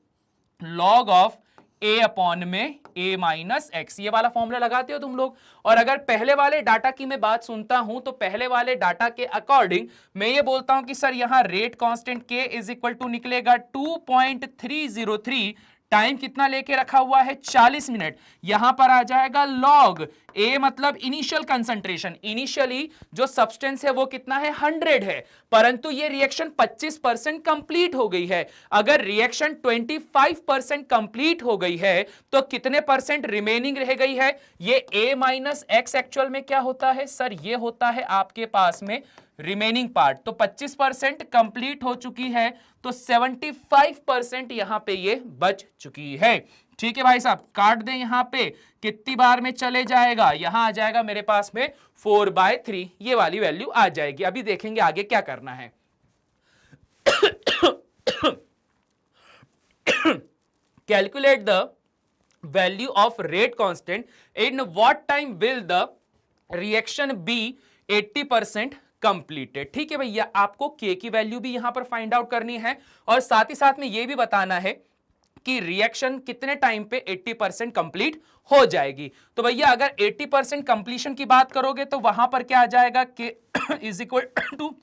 [SPEAKER 1] लॉग ऑफ A अपॉन में A माइनस एक्स। ये वाला फॉर्मूला लगाते हो तुम लोग। और अगर पहले वाले डाटा की मैं बात सुनता हूं तो पहले वाले डाटा के अकॉर्डिंग मैं ये बोलता हूं कि सर यहां rate constant K is equal to निकलेगा 2.303, टाइम कितना लेके रखा हुआ है 40 मिनट। यहां पर आ जाएगा लॉग A मतलब इनिशियल कंसंट्रेशन, इनिशियली जो सब्सटेंस है वो कितना है 100 है, परंतु ये रिएक्शन 25% कंप्लीट हो गई है। अगर रिएक्शन 25% कंप्लीट हो गई है तो कितने परसेंट रिमेनिंग रह गई है, ये A माइनस एक्स एक्चुअल में क्या होता है सर, ये होता है आपके पास में रिमेनिंग पार्ट। तो 25% कंप्लीट हो चुकी है, तो 75% यहां पे ये बच चुकी है। ठीक है भाई साहब, काट दें यहां पे, कितनी बार में चले जाएगा, यहां आ जाएगा मेरे पास में 4/3, ये वाली वैल्यू आ जाएगी। अभी देखेंगे आगे क्या करना है। Calculate the value of rate constant, in what time will the reaction be 80% completed. ठीक है भैया, आपको K की वैल्यू भी यहां पर फाइंड आउट करनी है, और साथ ही साथ में यह भी बताना है कि रिएक्शन कितने टाइम पे 80% कंप्लीट हो जाएगी। तो भैया अगर 80% कंप्लीशन की बात करोगे तो वहां पर क्या आ जाएगा, K is equal to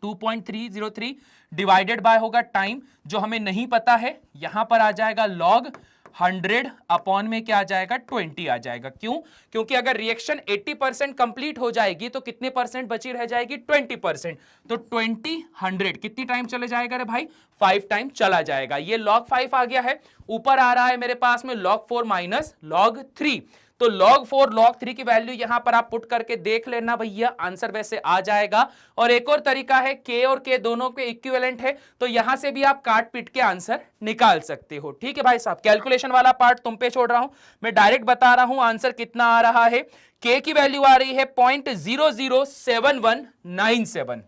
[SPEAKER 1] 2.303 divided by होगा टाइम जो हमें नहीं पता है, यहां पर आ जाएगा लॉग 100 अपॉन में क्या आ जाएगा 20 आ जाएगा। क्यों, क्योंकि अगर रिएक्शन 80% कंप्लीट हो जाएगी तो कितने परसेंट बची रह जाएगी 20%। तो 20 100 कितनी टाइम चले जाएगा रे भाई, 5 टाइम चला जाएगा। ये log 5 आ गया है, ऊपर आ रहा है मेरे पास में log 4 माइनस log 3। तो log 4 log 3 की वैल्यू यहां पर आप पुट करके देख लेना भैया, आंसर वैसे आ जाएगा। और एक और तरीका है, K और K दोनों के इक्विवेलेंट है, तो यहां से भी आप काट पीट के आंसर निकाल सकते हो। ठीक है भाई साहब, कैलकुलेशन वाला पार्ट तुम पे छोड़ रहा हूं, मैं डायरेक्ट बता रहा हूं आंसर कितना आ रहा है। K की वैल्यू आ रही है 0.007197।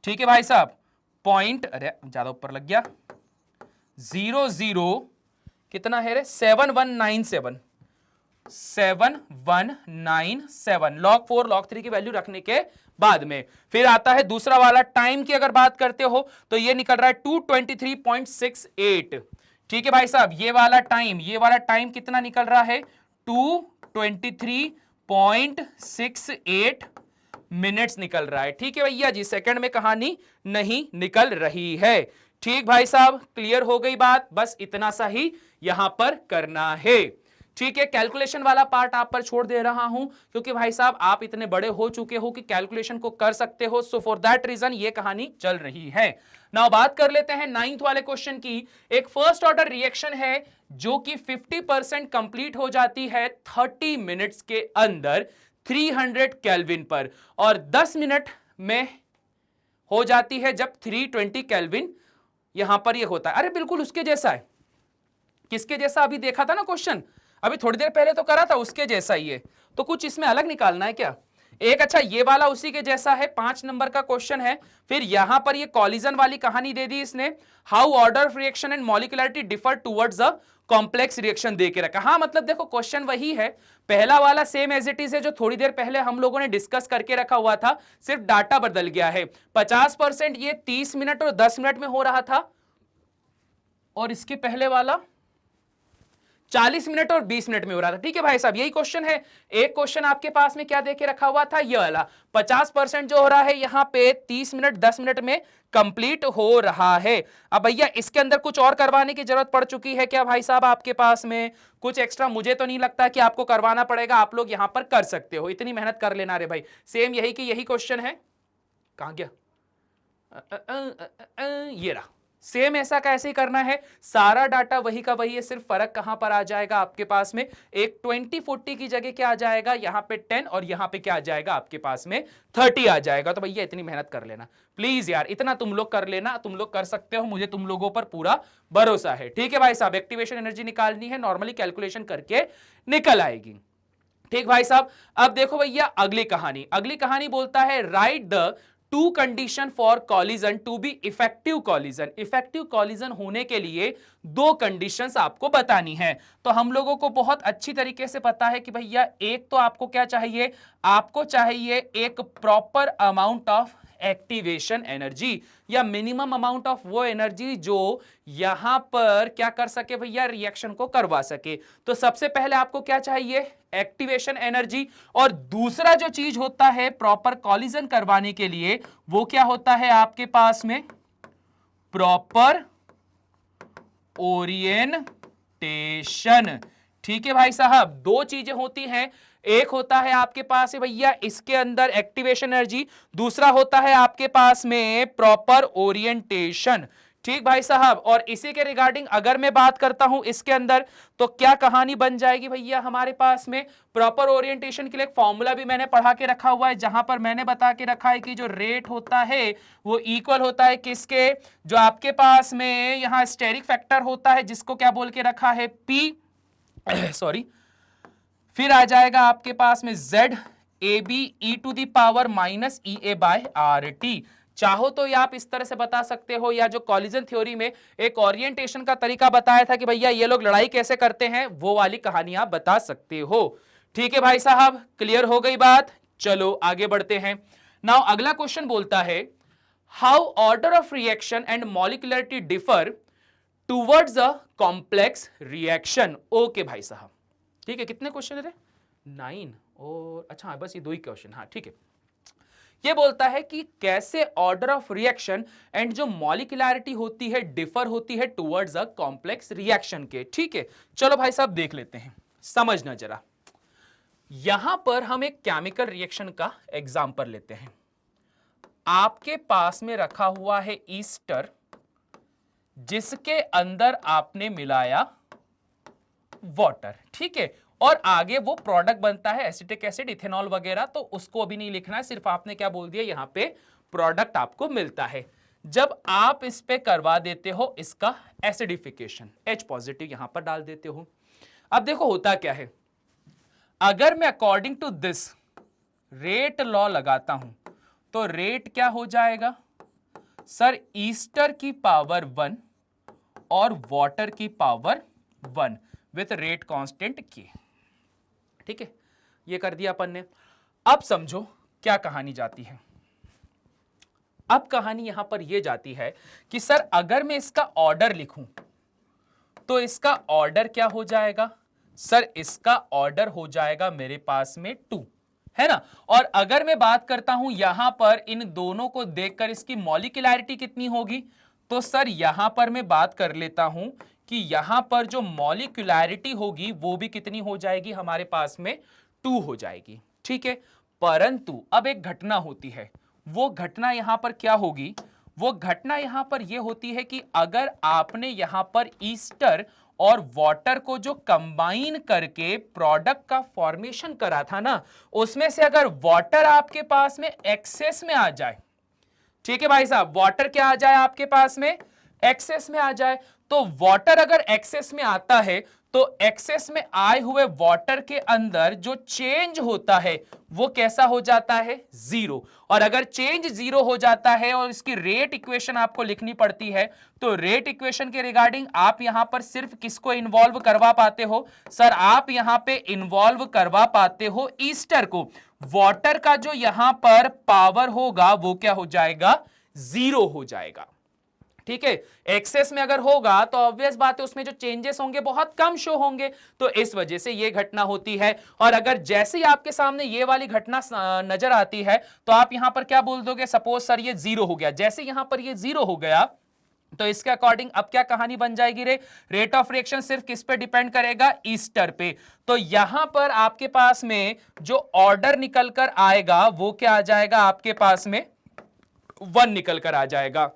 [SPEAKER 1] ठीक है भाई साहब, अरे ज्यादा ऊपर लग गया, 00 कितना है रे 7197 log 4 log 3 की वैल्यू रखने के बाद में फिर आता है दूसरा वाला। टाइम की अगर बात करते हो तो ये निकल रहा है 223.68। ठीक है भाई साहब, ये वाला टाइम कितना निकल रहा है 223.68 मिनट्स निकल रहा है। ठीक है भैया जी, सेकंड में कहानी नहीं निकल रही है। ठीक भाई साहब, क्लियर हो गई बात, बस इतना सा ही यहां पर करना है। ठीक है, कैलकुलेशन वाला पार्ट आप पर छोड़ दे रहा हूं क्योंकि भाई साहब आप इतने बड़े हो चुके हो कि कैलकुलेशन को कर सकते हो, सो फॉर दैट रीजन ये कहानी चल रही है। नाउ बात कर लेते हैं 9th वाले क्वेश्चन की। एक फर्स्ट ऑर्डर रिएक्शन है जो कि 50% कंप्लीट हो जाती है 30 मिनट्स के अंदर 300 केल्विन पर, और 10 मिनट में हो जाती है जब 320 केल्विन यहां पर ये होता है। अरे बिल्कुल उसके जैसा है, किसके जैसा, अभी देखा था ना क्वेश्चन, अभी थोड़ी देर पहले तो करा था, उसके जैसा ही है। तो कुछ इसमें अलग निकालना है क्या एक, अच्छा ये वाला उसी के जैसा है, 5 नंबर का क्वेश्चन है। फिर यहां पर ये कॉलिजन वाली कहानी दे दी इसने, how order of reaction and molecularity differ towards a complex reaction दे के रखा। हाँ मतलब देखो क्वेश्चन वही है, पहला वाला सेम एज इट इज है जो थोड़ी देर पहले हम लोगों ने डिस्कस करके रखा हुआ था, सिर्फ डाटा बदल गया है। 50% ये 30 मिनट और 10 मिनट में हो रहा था, और इसके पहले वाला 40 मिनट और 20 मिनट में हो रहा था। ठीक है भाई साहब, यही क्वेश्चन है। एक क्वेश्चन आपके पास में क्या देके रखा हुआ था, ये वाला 50% जो हो रहा है यहां पे 30 मिनट 10 मिनट में, कंप्लीट हो रहा है। अब भैया इसके अंदर कुछ और करवाने की जरूरत पड़ चुकी है क्या भाई साहब आपके पास में? कुछ एक्स्ट्रा मुझे तो नहीं लगता कि आपको करवाना पड़ेगा, आप लोग यहां पर कर सकते हो, इतनी मेहनत कर लेना रे भाई। सेम यही कि यही क्वेश्चन है, कहां गया? ये रहा। सेम ऐसा कैसे करना है, सारा डाटा वही का वही है, सिर्फ फर्क कहां पर आ जाएगा आपके पास में, एक 20-40 की जगह क्या आ जाएगा, यहां पे 10 और यहां पे क्या आ जाएगा आपके पास में 30 आ जाएगा। तो भैया इतनी मेहनत कर लेना प्लीज यार, इतना तुम लोग कर लेना, तुम लोग कर सकते हो, मुझे तुम लोगों पर पूरा भरोसा है। ठीक है भाई साहब, एक्टिवेशन एनर्जी निकालनी है, नॉर्मली कैलकुलेशन करके निकल आएगी। ठीक भाई साहब, अब देखो भैया अगली कहानी, अगली कहानी बोलता है write the two condition for collision to be effective collision. Effective collision होने के लिए दो कंडीशंस आपको बतानी है। तो हम लोगों को बहुत अच्छी तरीके से पता है कि भैया एक तो आपको क्या चाहिए, आपको चाहिए एक proper amount of activation energy, या मिनिमम अमाउंट ऑफ वो एनर्जी जो यहां पर क्या कर सके भैया, रिएक्शन को करवा सके। तो सबसे पहले आपको क्या चाहिए, एक्टिवेशन एनर्जी, और दूसरा जो चीज होता है प्रॉपर कॉलिजन करवाने के लिए वो क्या होता है आपके पास में, प्रॉपर ओरिएंटेशन। ठीक है भाई साहब, दो चीजें होती हैं, एक होता है आपके पास है भैया इसके अंदर एक्टिवेशन एनर्जी, दूसरा होता है आपके पास में प्रॉपर ओरिएंटेशन। ठीक भाई साहब, और इसी के रिगार्डिंग अगर मैं बात करता हूं इसके अंदर, तो क्या कहानी बन जाएगी भैया हमारे पास में, प्रॉपर ओरिएंटेशन के लिए एक फॉर्मूला भी मैंने पढ़ा के रखा हुआ है, जहां पर मैंने बता के रखा है कि जो रेट होता है वो इक्वल होता है किसके, जो आपके पास में यहां स्टेरिक फैक्टर होता है जिसको क्या बोल के रखा है, पी सॉरी, फिर आ जाएगा आपके पास में Z AB e to the power minus EA by RT। चाहो तो ये आप इस तरह से बता सकते हो, या जो कॉलिजन थ्योरी में एक ओरिएंटेशन का तरीका बताया था कि भैया ये लोग लड़ाई कैसे करते हैं, वो वाली कहानी आप बता सकते हो। ठीक है भाई साहब, क्लियर हो गई बात, चलो आगे बढ़ते हैं। नाउ अगला क्वेश्चन बोलता है how order of reaction and molecularity differ towards a complex reaction. Okay भाई साहब, ठीक है, कितने क्वेश्चन है, 9, और अच्छा बस ये दो ही क्वेश्चन, हाँ ठीक है। ये बोलता है कि कैसे ऑर्डर ऑफ रिएक्शन एंड जो मॉलिक्यूलरिटी होती है डिफर होती है टुवर्ड्स अ कॉम्प्लेक्स रिएक्शन के। ठीक है, चलो भाई साहब देख लेते हैं, समझना जरा। यहां पर हम एक केमिकल रिएक्शन का एग्जांपल लेते हैं। आपके पास में रखा हुआ है ईस्टर, जिसके अंदर आपने मिलाया वाटर, ठीक है, और आगे वो प्रोडक्ट बनता है एसिटिक एसिड, इथेनॉल वगैरह, तो उसको अभी नहीं लिखना है, सिर्फ आपने क्या बोल दिया, यहां पे प्रोडक्ट आपको मिलता है। जब आप इस पे करवा देते हो इसका एसिडिफिकेशन, H पॉजिटिव यहां पर डाल देते हो। अब देखो होता क्या है, अगर मैं according to this rate law लगाता हूं तो रेट क्या हो जाएगा सर, ईस्टर की पावर 1 और वाटर की पावर 1 विथ रेट कांस्टेंट के। ठीक है, ये कर दिया अपन ने। अब समझो क्या कहानी जाती है, अब कहानी यहां पर यह जाती है कि सर अगर मैं इसका ऑर्डर लिखूं तो इसका ऑर्डर क्या हो जाएगा सर, इसका ऑर्डर हो जाएगा मेरे पास में 2, है ना। और अगर मैं बात करता हूं यहां पर इन दोनों को देखकर इसकी मॉलिक्यूलरिटी कितनी होगी, तो सर यहां पर मैं बात कर लेता हूं कि यहां पर जो मॉलिक्यूलरिटी होगी वो भी कितनी हो जाएगी हमारे पास में 2 हो जाएगी। ठीक है, परंतु अब एक घटना होती है, वो घटना यहां पर क्या होगी, वो घटना यहां पर यह होती है कि अगर आपने यहां पर ईस्टर और वाटर को जो कंबाइन करके प्रोडक्ट का फॉर्मेशन करा था ना, उसमें से अगर वाटर आपके पास में एक्सेस में आ जाए, ठीक है भाई साहब, वाटर क्या आ जाए आपके पास में, एक्सेस में आ जाए, तो वाटर अगर एक्सेस में आता है तो एक्सेस में आए हुए वाटर के अंदर जो चेंज होता है वो कैसा हो जाता है, 0। और अगर चेंज 0 हो जाता है और इसकी रेट इक्वेशन आपको लिखनी पड़ती है, तो रेट इक्वेशन के रिगार्डिंग आप यहां पर सिर्फ किसको इन्वॉल्व करवा पाते हो सर, आप यहां पे इन्वॉल्व करवा पाते हो ईस्टर को। वाटर का जो यहां पर पावर होगा वो क्या हो जाएगा, 0 हो जाएगा। ठीक है, एक्सेस में अगर होगा तो ऑब्वियस बात है उसमें जो चेंजेस होंगे बहुत कम शो होंगे, तो इस वजह से ये घटना होती है। और अगर जैसे ही आपके सामने ये वाली घटना नजर आती है तो आप यहां पर क्या बोल दोगे, सपोज सर ये 0 हो गया, जैसे यहां पर ये 0 हो गया तो इसके अकॉर्डिंग अब क्या कहानी बन जाएगी रे, रेट ऑफ रिएक्शन सिर्फ किस पे डिपेंड करेगा, ईस्टर पे। तो यहां पर आपके पास में जो ऑर्डर निकल कर आएगा वो क्या आ जाएगा, आपके पास में 1 निकल कर आ जाएगा।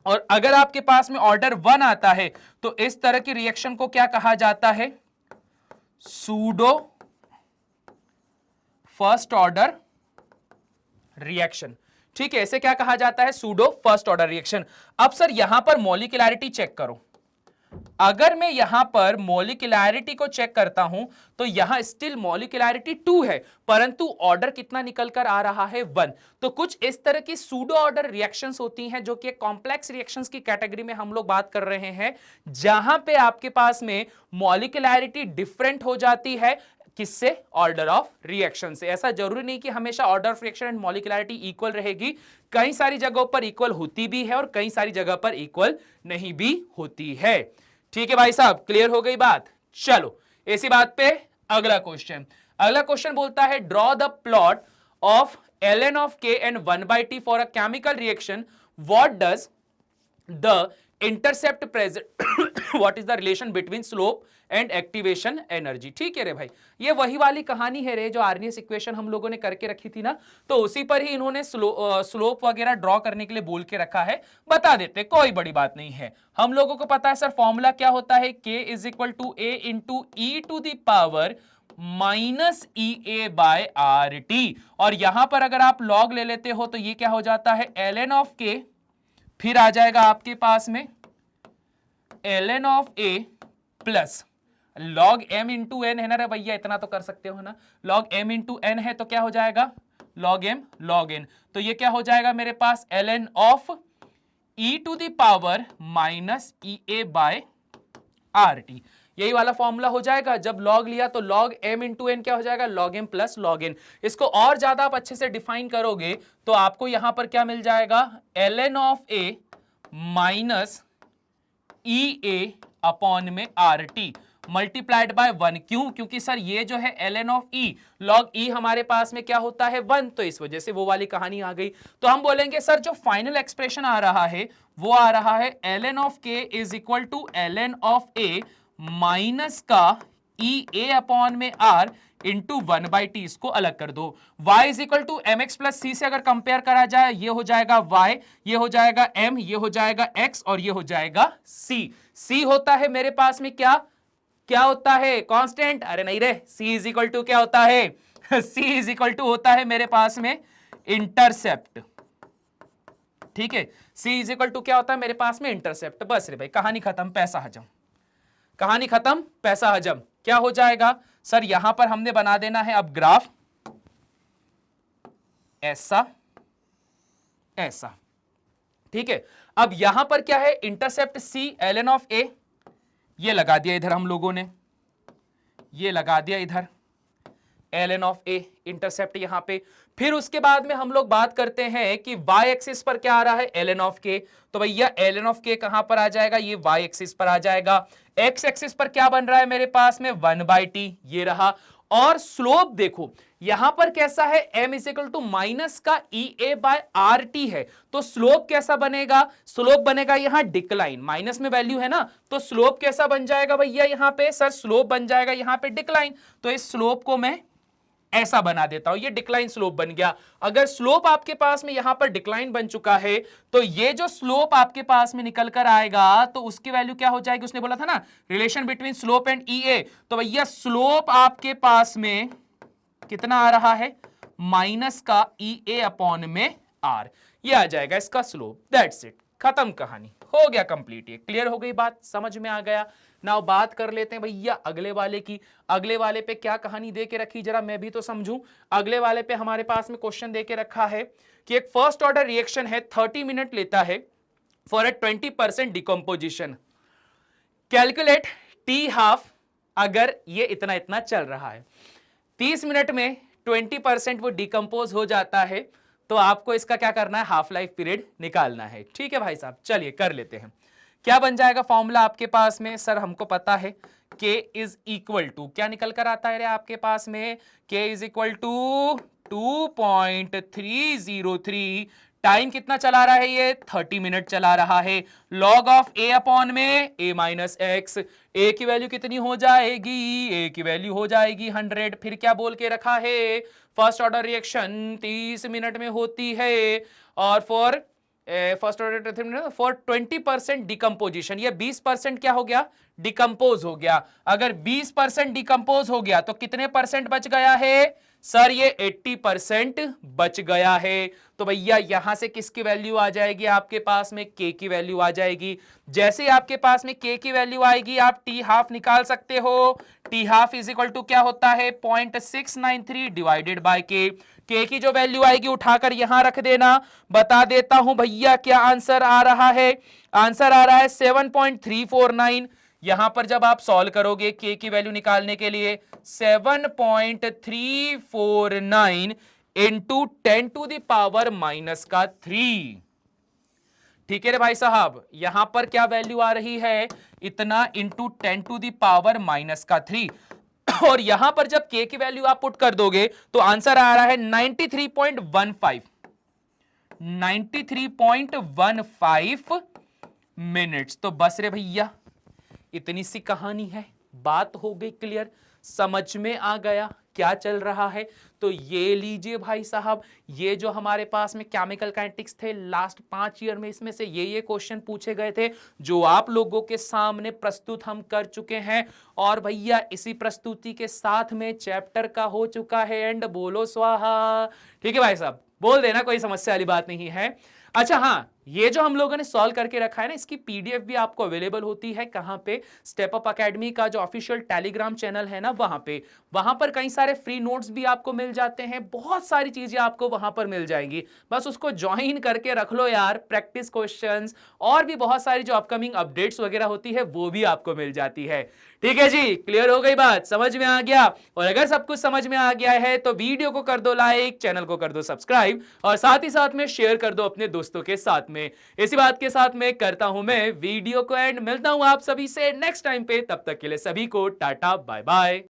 [SPEAKER 1] और अगर आपके पास में ऑर्डर 1 आता है तो इस तरह की रिएक्शन को क्या कहा जाता है, सूडो फर्स्ट ऑर्डर रिएक्शन। ठीक है, इसे क्या कहा जाता है, सूडो फर्स्ट ऑर्डर रिएक्शन। अब सर यहां पर मॉलिक्यूलैरिटी चेक करो, अगर मैं यहां पर मॉलिक्यूलैरिटी को चेक करता हूं तो यहां स्टिल मॉलिक्यूलैरिटी 2 है, परंतु ऑर्डर कितना निकल कर आ रहा है, 1। तो कुछ इस तरह की सूडो ऑर्डर रिएक्शंस होती हैं जो कि कॉम्प्लेक्स रिएक्शंस की कैटेगरी में हम लोग बात कर रहे हैं, जहां पे आपके पास में मॉलिक्यूलैरिटी डिफरेंट हो जाती है, किससे, ऑर्डर ऑफ रिएक्शन से। ऐसा जरूरी नहीं कि हमेशा order of reaction and molecularity equal रहेगी, कई सारी जगहों पर इक्वल होती भी है और कई सारी जगह पर इक्वल नहीं भी होती है। ठीक है भाई साहब, क्लियर हो गई बात। चलो इसी बात पे अगला क्वेश्चन बोलता है, draw the plot of ln of k and 1/t for a chemical reaction, what does the intercept present what is the relation between slope and activation energy. ठीक है रे भाई, ये वही वाली कहानी है रे जो आर्नियस इक्वेशन हम लोगों ने करके रखी थी ना, तो उसी पर ही इन्होंने स्लोप वगैरह ड्रॉ करने के लिए बोल के रखा है, बता देते, कोई बड़ी बात नहीं है। हम लोगों को पता है सर फॉर्मूला क्या होता है, k is equal to a into e to the power minus E A by R T. और यहां पर अगर आप लॉग ले लेते हो तो ये क्या हो जाता है, ln ऑफ k, फिर आ जाएगा आपके पास में ln of a plus log m into N है ना रे भैया, इतना तो कर सकते हो ना, log m इंटू एन है तो क्या हो जाएगा, log m log n। तो ये क्या हो जाएगा मेरे पास, ln of e to the power minus E A by R T. यही वाला फॉर्मूला हो जाएगा, जब log लिया तो log m इंटू एन क्या हो जाएगा, log m plus log n। इसको और ज्यादा आप अच्छे से डिफाइन करोगे तो आपको यहां पर क्या मिल जाएगा, ln of a minus E A upon में आर टी मल्टीप्लाइड बाय 1। क्यों, क्योंकि सर ये जो है ln of e, log e हमारे पास में क्या होता है, 1, तो इस वजह से वो वाली कहानी आ गई। तो हम बोलेंगे सर जो फाइनल एक्सप्रेशन आ रहा है वो आ रहा है ln of k is equal to ln of a minus का ई ए अपॉन में r इंटू 1/t। इसको अलग कर दो, y is equal to M X plus C से अगर कंपेयर करा जाए, ये हो जाएगा y, ये हो जाएगा m, ये हो जाएगा x और ये हो जाएगा c। c होता है मेरे पास में क्या होता है, कांस्टेंट, अरे नहीं रे, c इज इक्वल टू क्या होता है c इज इक्वल टू होता है मेरे पास में इंटरसेप्ट। ठीक है, c इज इक्वल टू क्या होता है मेरे पास में, इंटरसेप्ट। बस रे भाई, कहानी खत्म, पैसा हजम, कहानी खत्म, पैसा हजम। क्या हो जाएगा सर, यहां पर हमने बना देना है अब ग्राफ ऐसा ऐसा। ठीक है, अब यहां पर क्या है, intercept c ln of a, ये लगा दिया इधर हम लोगों ने, ये लगा दिया इधर ln ऑफ a, इंटरसेप्ट यहां पे। फिर उसके बाद में हम लोग बात करते हैं कि y एक्सिस पर क्या आ रहा है, ln ऑफ k। तो भैया ln ऑफ k कहां पर आ जाएगा, ये y एक्सिस पर आ जाएगा। x एक्सिस पर क्या बन रहा है मेरे पास में, 1/t, ये रहा। और स्लोप देखो यहां पर कैसा है, m is equal to minus का E A by R T है, तो स्लोप कैसा बनेगा, स्लोप बनेगा यहां डिक्लाइन, माइनस में वैल्यू है ना, तो स्लोप कैसा बन जाएगा भैया यहां पे, सर स्लोप बन जाएगा यहां पे डिक्लाइन। तो इस स्लोप को मैं ऐसा बना देता हूं, ये डिक्लाइन स्लोप बन गया। अगर स्लोप आपके पास में यहां पर डिक्लाइन बन चुका है तो ये जो स्लोप आपके पास में निकल कर आएगा तो उसकी वैल्यू क्या हो जाएगी, उसने बोला था ना रिलेशन बिटवीन स्लोप एंड ई ए, तो भैया स्लोप आपके पास में कितना आ रहा है, माइनस का ई ए अपॉन में आर, ये आ जाएगा इसका स्लोप। दैट्स इट, खत्म कहानी, हो गया कंप्लीट। ये क्लियर हो गई बात, समझ में आ गया। नाउ बात कर लेते हैं भैया अगले वाले की। अगले वाले पे क्या कहानी दे के रखी, जरा मैं भी तो समझूं। अगले वाले पे हमारे पास में क्वेश्चन दे के रखा है कि एक फर्स्ट ऑर्डर रिएक्शन है, 30 मिनट लेता है for a 20% decomposition, calculate T half. अगर ये इतना इतना चल रहा है, 30 मिनट में 20% वो डिकम्पोज हो जाता है, तो आपको इसका क्या करना है, हाफ लाइफ पीरियड निकालना है। ठीक है भाई साहब, चलिए कर लेते हैं। क्या बन जाएगा फॉर्मूला आपके पास में, सर हमको पता है K इज इक्वल टू, क्या निकल कर आता है रे आपके पास में, K is equal to 2.303, time कितना चला रहा है ये, 30 मिनट चला रहा है, लॉग ऑफ A अपॉन में A माइनस एक्स, A की वैल्यू कितनी हो जाएगी, A की वैल्यू हो जाएगी 100, फिर क्या बोल के रखा है, फर्स्ट ऑर्डर रिएक्शन 30 मिनट में होती है, और for first order for 20% decomposition, ये 20% क्या हो गया, डिकम्पोज हो गया। अगर 20% डिकम्पोज हो गया तो कितने परसेंट बच गया है, सर ये 80% बच गया है। तो भैया यहां से किसकी वैल्यू आ जाएगी आपके पास में, K की वैल्यू आ जाएगी। जैसे आपके पास में K की वैल्यू आएगी आप T हाफ निकाल सकते हो। T half is equal to क्या होता है, 0.693 डिवाइडेड बाय K। K की जो वैल्यू आएगी उठाकर यहां रख देना। बता देता हूं भैया क्या आंसर आ रहा है, आंसर आ रहा है 7.349। यहां पर जब आप सॉल्व करोगे K की वैल्यू निकालने के लिए 7.349 into 10 to the power minus का 3। ठीक है रे भाई साहब, यहां पर क्या वैल्यू आ रही है, इतना into 10 to the power minus का 3, और यहां पर जब K की वैल्यू आप पुट कर दोगे तो आंसर आ रहा है 93.15 मिनट्स। तो बस रे भैया इतनी सी कहानी है, बात हो गई क्लियर, समझ में आ गया क्या चल रहा है। तो ये लीजिए भाई साहब, ये जो हमारे पास में केमिकल काइनेटिक्स थे लास्ट 5 ईयर में, इसमें से ये क्वेश्चन पूछे गए थे जो आप लोगों के सामने प्रस्तुत हम कर चुके हैं। और भैया इसी प्रस्तुति के साथ में चैप्टर का हो चुका है एंड, बोलो स्वाहा। ठीक है भाई साहब, बोल देना, कोई समस्या वाली बात नहीं है। अच्छा हाँ, ये जो हम लोगों ने सॉल्व करके रखा है ना, इसकी पीडीएफ भी आपको अवेलेबल होती है कहां पे, स्टेप अप एकेडमी का जो ऑफिशियल टेलीग्राम चैनल है ना वहां पे। वहां पर कई सारे फ्री नोट्स भी आपको मिल जाते हैं, बहुत सारी चीजें आपको वहां पर मिल जाएंगी, बस उसको ज्वाइन करके रख लो यार। प्रैक्टिस क्वेश्चंस और भी बहुत सारी जो अपकमिंग अपडेट्स वगैरह होती है वो भी आपको मिल जाती है। ठीक है जी, क्लियर हो गई बात, समझ में आ गया। और अगर सब कुछ समझ में आ गया है तो वीडियो को कर दो लाइक, चैनल को कर दो सब्सक्राइब, और साथ ही साथ में शेयर कर दो अपने दोस्तों के साथ में। इसी बात के साथ में करता हूं मैं वीडियो को एंड, मिलता हूं आप सभी से नेक्स्ट टाइम पे, तब तक के लिए सभी को टाटा बाय बाय।